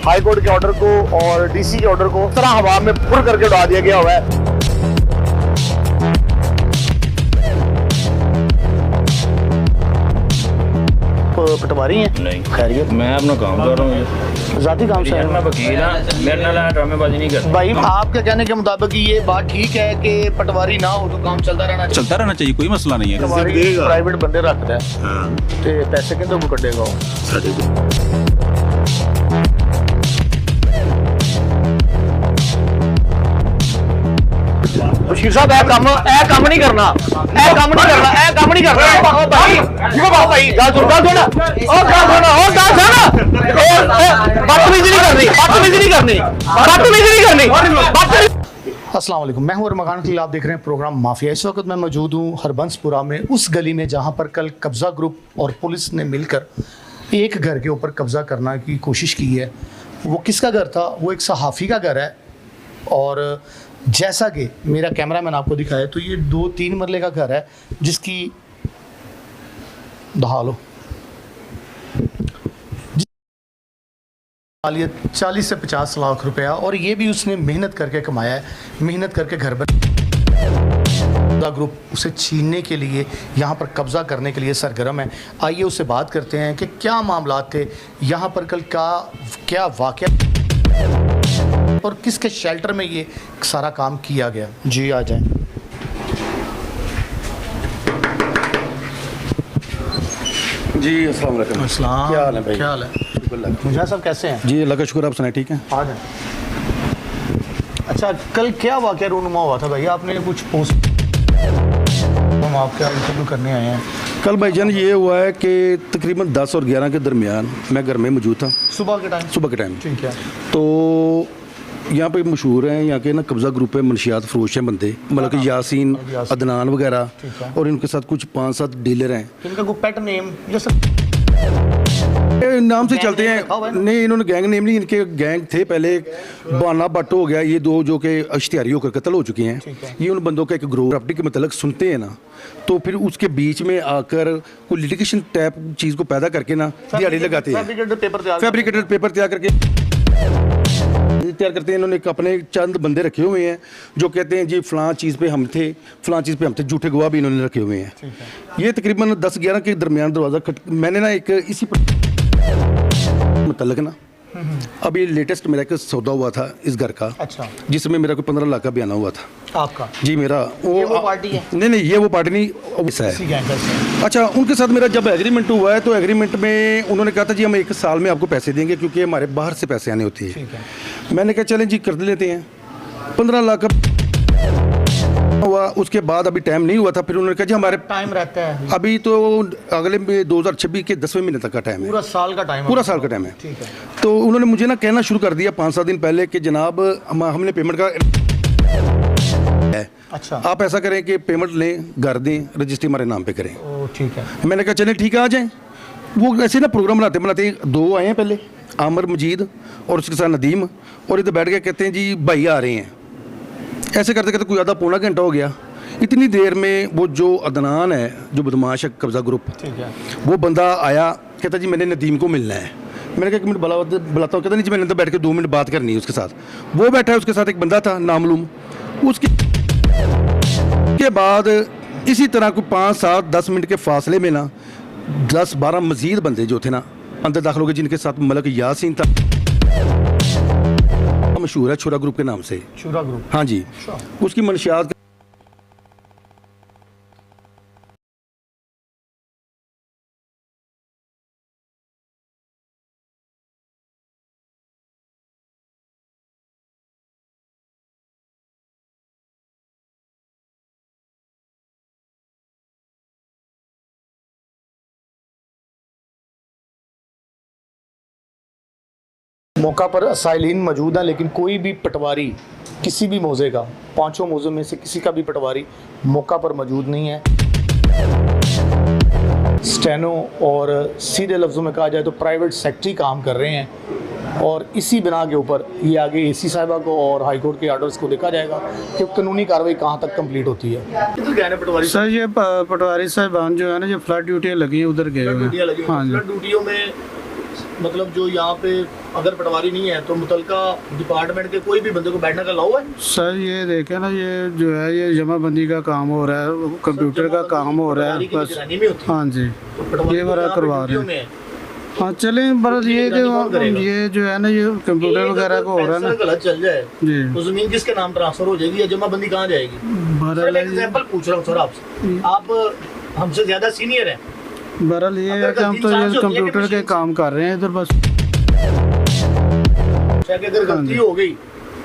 High court के order को और डीसी के ऑर्डर को इस तरह हवा में फुर करके उड़ा दिया गया हुआ है। पटवारी हैं? नहीं, खैरियत, मैं अपना काम कर रहा हूँ। जाती काम से मैं वकील हूँ, मेरे नाल ड्रामेबाजी नहीं करता। भाई आपके कहने के मुताबिक ये बात ठीक है कि पटवारी ना हो तो काम चलता रहना चाहिए? चलता रहना चाहिए, कोई मसला नहीं है। पटवारी प्राइवेट बंदे रखता है ते पैसे किंतु को कटेगा वो? बशीर साहब ए काम नहीं करना, ए काम नहीं करना, ए काम नहीं करना। ओ भाई, ये बात भाई गाल सुन ओ गाल सुन बदतमीजी नहीं करनी, बदतमीजी नहीं करनी, बदतमीजी नहीं करनी। अस्सलाम वालेकुम, मैं हूं रमजान खलील, आप देख रहे हैं प्रोग्राम माफिया। इस वक्त मैं मौजूद हूं हरबंसपुरा में, उस गली में जहां पर कल कब्जा ग्रुप और पुलिस ने मिलकर एक घर के ऊपर कब्जा करने की कोशिश की है। वो किसका घर था? वो एक सहाफ़ी का घर है। और जैसा कि मेरा कैमरामैन आपको दिखाया तो ये 2-3 मरले का घर है जिसकी दहालो 40 से 50 लाख रुपया, और ये भी उसने मेहनत करके कमाया है, मेहनत करके घर बना। ग्रुप उसे छीनने के लिए, यहाँ पर कब्ज़ा करने के लिए सरगर्म है। आइए उससे बात करते हैं कि क्या मामला थे यहाँ पर, कल का क्या वाक़या और किसके शेल्टर में ये सारा काम किया गया। जी आ जाएं। जी अस्सलाम वालेकुम। अस्सलाम, क्या हाल है भाई? क्या हाल है? मुझा सब कैसे हैं? जी अल्लाह का शुक्र, आप सुनाए ठीक हैं? आ जाएं। अच्छा, कल क्या वाक़या रूनुमा हुआ था भाई? आपने कुछ पोस्ट, हम आपके इंटरव्यू करने आए हैं। कल भाईजान ये हुआ है कि तकरीबन 10 और 11 के दरमियान मैं घर में मौजूद था, सुबह के टाइम। ठीक है। तो यहाँ पे मशहूर हैं, यहाँ के ना कब्ज़ा ग्रुप है, मनशियात फरोश हैं बंदे, मतलब कि यासीन, अदनान वगैरह, और इनके साथ कुछ 5-7 डीलर हैं। इनका कोई पेट नेम जैसे नाम से चलते हैं? नहीं, इन्होंने गैंग नेम नहीं, इनके गैंग थे पहले। बाना भट्ट हो गया, ये 2 जो कि इश्तिहारी होकर कत्ल हो चुके हैं। ये उन बंदों का एक ग्रुप प्रॉपर्टी के मतलब सुनते हैं ना, तो फिर उसके बीच में आकर कोई लिटिगेशन टाइप चीज़ को पैदा करके ना दिहाड़ी लगाते हैं, फैब्रिकेटेड पेपर तैयार करते हैं। इन्होंने अपने चंद बंदे रखे हुए हैं जो कहते हैं जी फ़लाँ चीज़ पे हम थे, फ़लाँ चीज़ पे हम थे, झूठे गवाह भी इन्होंने रखे हुए हैं। ये तकरीबन 10-11 के दरमियान दरवाज़ा मैंने ना एक इसी मतलब ना अभी लेटेस्ट मेरा एक सौदा हुआ था इस घर का। अच्छा। जिसमें मेरा कोई 15 लाख का बयाना हुआ था। आपका? जी मेरा वो पार्टी है? नहीं, ये वो पार्टी नहीं, ऐसा है। अच्छा, उनके साथ मेरा जब एग्रीमेंट हुआ है तो एग्रीमेंट में उन्होंने कहा था जी हम 1 साल में आपको पैसे देंगे, क्योंकि हमारे बाहर से पैसे आने होते हैं। मैंने कहा चलें जी कर लेते हैं। 15 लाख का हुआ, उसके बाद अभी टाइम नहीं हुआ था। फिर उन्होंने कहा जी हमारे टाइम रहता है अभी तो अगले 2026 के 10वें महीने तक का टाइम है, पूरा साल का टाइम है। ठीक है। तो उन्होंने मुझे ना कहना शुरू कर दिया 5-7 दिन पहले कि जनाब हमने पेमेंट का है। अच्छा। आप ऐसा करें कि पेमेंट लें, घर दें, रजिस्ट्री हमारे नाम पे करें। ठीक है। मैंने कहा चलें ठीक है आ जाएं। वो ऐसे ना प्रोग्राम बनाते 2 आए हैं पहले, आमिर मजीद और उसके साथ नदीम, और इधर बैठ के कहते हैं जी भाई आ रहे हैं। ऐसे करते करते कोई आधा पौना घंटा हो गया। इतनी देर में वो जो अदनान है, जो बदमाश है कब्ज़ा ग्रुप, ठीक है, वो बंदा आया, कहता जी मैंने नदीम को मिलना है। मैंने कहा 1 मिनट बुलाता हूँ। कहता नहीं जी मैंने अंदर बैठ के 2 मिनट बात करनी है उसके साथ। वो बैठा है, उसके साथ एक बंदा था नामलूम। उसके बाद इसी तरह कोई 5-7-10 मिनट के फासले में ना 10-12 मजीद बंदे जो थे ना अंदर दाखिल हो गए, जिनके साथ मतलब यासीन था, मशहूर है छुरा ग्रुप के नाम से। छुरा ग्रुप? हाँ जी। उसकी मनशियात मौका पर असाइलीन मौजूद हैं, लेकिन कोई भी पटवारी किसी भी मौजे का, 5 मौज़ों में से किसी का भी पटवारी मौका पर मौजूद नहीं है। स्टेनो और सीधे लफ्ज़ों में कहा जाए तो प्राइवेट सेक्रेटरी काम कर रहे हैं, और इसी बिना के ऊपर ये आगे एसी साहिबा को और हाई कोर्ट के आर्डर्स को देखा जाएगा कि कानूनी कार्रवाई कहाँ तक कंप्लीट होती है। किधर गए हैं पटवारी सर? ये पटवारी साहिबान जो है ना, जो फ्लड ड्यूटियाँ लगी हैं उधर गए हुए हैं। हाँ जी। फ्लड ड्यूटियों में मतलब जो यहाँ पे अगर पटवारी नहीं है तो मुतलका डिपार्टमेंट के कोई भी बंदे को बैठने का अलाउ है? सर ये देखें ना, ये जो है ये जमाबंदी का काम हो रहा है, कंप्यूटर का काम हो रहा है पटवारी की बस। निगरानी में होती है। हाँ जी, तो पटवारी ये को बड़ा यहाँ पे करवा रहे ड्यूटियों हैं। में है। हाँ चलें, बस ये निगरानी कौन करेगा? ये जो है ना, ये कंप्यूटर ये वगैरह अगर को हो रहा है फैसला ना गलत चल जाए जी। तो जमीन किसके नाम ट्रांसफर हो जाएगी या जमाबंदी कहाँ जाएगी? सर बहरहाल मैं एग्जांपल पूछ रहा हूँ सर आपसे, आप हमसे ज्यादा सीनियर हैं। बहरहाल ये है अगर कि हम तो गलती ये इंसान से होती है कि कंप्यूटर के मशीन से? काम कर रहे हैं इधर बस। चाहे कि अगर गलती हो गई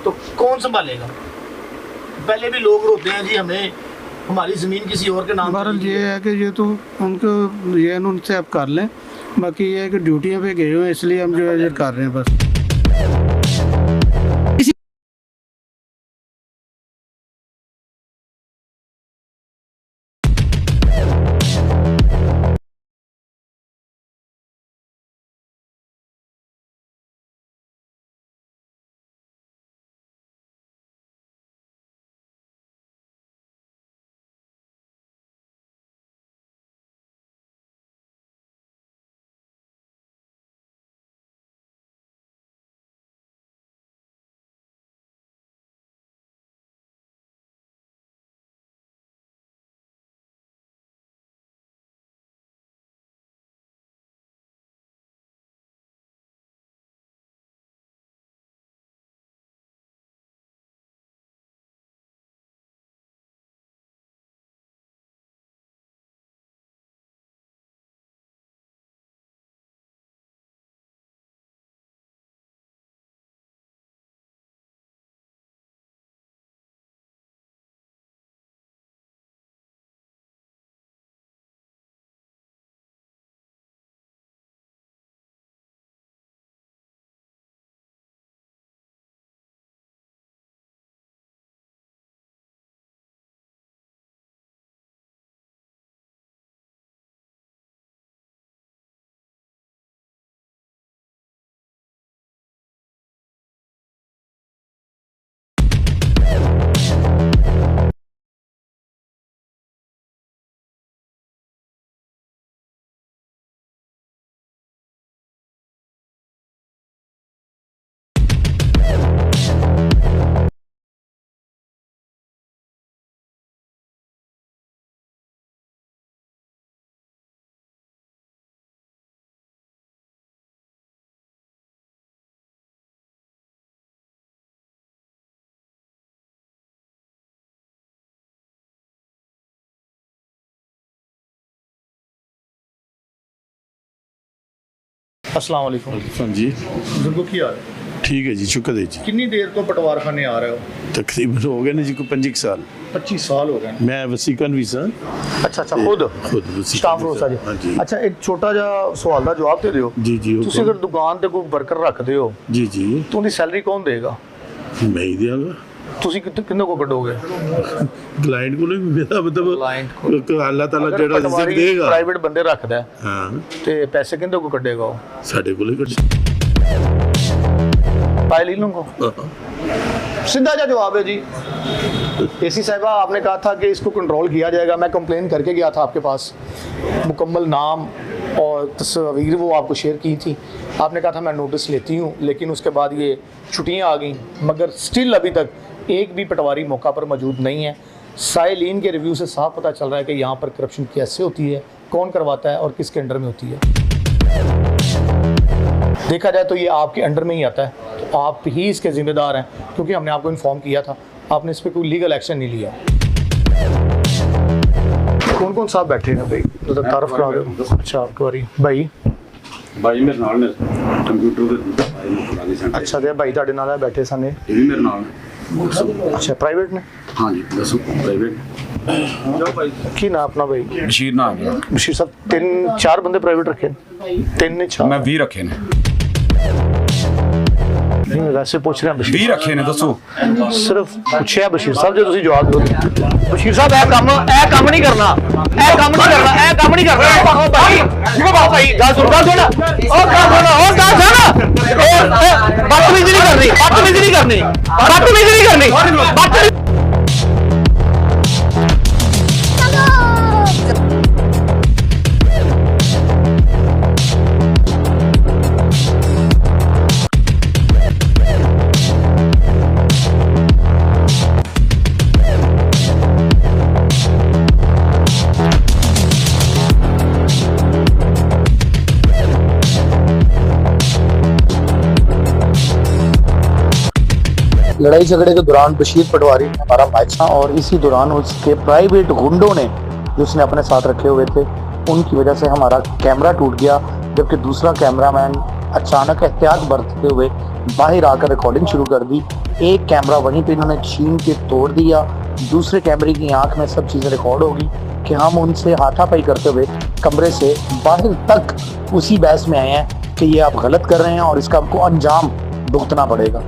तो कौन संभालेगा? पहले भी लोग रोते हैं जी हमें हमारी जमीन किसी और के नाम बहरहाल चली ये गई है। है कि ये तो उनको ये है, उनसे आप कर लें। बाकी ये है कि ड्यूटियों पे गए हुए हैं, इसलिए हम जो है ये कर रहे हैं बस। अस्सलाम वालेकुम। हाँ जी, बुजुर्गों की हाल है? ठीक है जी, शुक्र है जी। कितनी देर तो पटवारखाने आ रहे हो? तकरीबन हो गए ना जी को 25 साल। 25 साल हो गए ना। मैं वसीकन भी सर अच्छा अच्छा, खुद खुद वसीकन स्टाफ भी रोसा सर। हाँ जी अच्छा, एक छोटा ਜਿਹਾ ਸਵਾਲ ਦਾ ਜਵਾਬ ਦੇ ਦਿਓ। जी जी ਤੁਸੀਂ ਅਗਰ ਦੁਕਾਨ ਤੇ ਕੋਈ ਵਰਕਰ ਰੱਖਦੇ ਹੋ जी जी ਤਾਂ ਉਹਦੀ ਸੈਲਰੀ ਕੌਣ ਦੇਗਾ? मैं ही दियागा ਤੁਸੀਂ ਕਿੰਨੇ ਕੋ ਕੱਢੋਗੇ? क्लाइंट को नहीं मेरा Client मतलब अल्लाह ताला जेड़ा रिज़्क ਪਟਵਾਰੀ देगा। ਪ੍ਰਾਈਵੇਟ ਬੰਦੇ ਰੱਖਦਾ ਹੈ हाँ ਤੇ ਪੈਸੇ ਕਿੰਨੇ ਕੋ ਕੱਢੇਗਾ ਉਹ? साढ़े को लेकर पायली लोगों को सीधा जा जवाब है जी। एसी साहिबा, आपने कहा था कि इसको कंट्रोल किया जाएगा। मैं कंप्लेन करके गया था आपके पास, मुकम्मल नाम और तस्वीर वो आपको शेयर की थी। आपने कहा था मैं नोटिस लेती हूँ, लेकिन उसके बाद ये छुट्टियाँ आ गई, मगर स्टिल अभी तक एक भी पटवारी मौका पर मौजूद नहीं है। साइलिन के रिव्यू से साफ पता चल रहा है कि यहाँ पर करप्शन कैसे होती है, कौन करवाता है और किसके अंडर में होती है। देखा जाए तो ये आपके अंडर में ही आता है, तो आप ही इसके ज़िम्मेदार हैं, क्योंकि हमने आपको इन्फॉर्म किया था, आपने इस पर कोई लीगल एक्शन नहीं लिया। कौन कौन साहब बैठे हैं भाई, तो तारफ करा दो। अच्छा, आपके बारी भाई। भाई मेरे नाल ने कंप्यूटर ਦੇ ਪੁਰਾਣੀ ਸੈਂਟਰ अच्छा तो भाई ਤੁਹਾਡੇ ਨਾਲ बैठे सन ਇਹ ਵੀ ਮੇਰੇ ਨਾਲ ਨੇ। अच्छा प्राइवेट ने ਹਾਂਜੀ ਦੱਸੋ ਪ੍ਰਾਈਵੇਟ की ना अपना भाई ਬਸ਼ੀਰ ਨਾਮ ਹੈ। बशीर साहब 3-4 बंदे प्राइवेट रखे 3-4 ਮੈਂ 20 ਰੱਖੇ ਨੇ। नहीं वैसे पूछ रहे हैं 20 ਰੱਖੇ ਨੇ ਦੱਸੋ। सिर्फ पूछे बशीर साहब जो तुसी जवाब दो। ਬਸ਼ੀਰ ਸਾਹਿਬ ਇਹ ਕੰਮ ਨਹੀਂ ਕਰਨਾ, ਇਹ ਕੰਮ ਨਹੀਂ ਕਰਨਾ, ਇਹ ਕੰਮ ਨਹੀਂ ਕਰਨਾ। ਉਹ ਭਾਈ ਗੱਲ ਸੁਣ ਉਹ ਗੱਲ ਸੁਣ ਬਦਤਮੀਜ਼ੀ ਨਹੀਂ ਕਰਨੀ, ਬਦਤਮੀਜ਼ੀ ਨਹੀਂ ਕਰਨੀ, ਬਦਤਮੀਜ਼ੀ ਨਹੀਂ ਕਰਨੀ, ਬਦਤਮੀਜ਼ੀ लड़ाई झगड़े के दौरान बशीर पटवारी हमारा भाई था और इसी दौरान उसके प्राइवेट गुंडों ने जो उसने अपने साथ रखे हुए थे उनकी वजह से हमारा कैमरा टूट गया, जबकि दूसरा कैमरामैन अचानक एहतियात बरतते हुए बाहर आकर रिकॉर्डिंग शुरू कर दी। एक कैमरा वहीं पे इन्होंने छीन के तोड़ दिया, दूसरे कैमरे की आंख में सब चीज़ें रिकॉर्ड होगी कि हम उनसे हाथापाई करते हुए कमरे से बाहर तक उसी बहस में आए हैं कि ये आप गलत कर रहे हैं और इसका आपको अंजाम भुगतना पड़ेगा।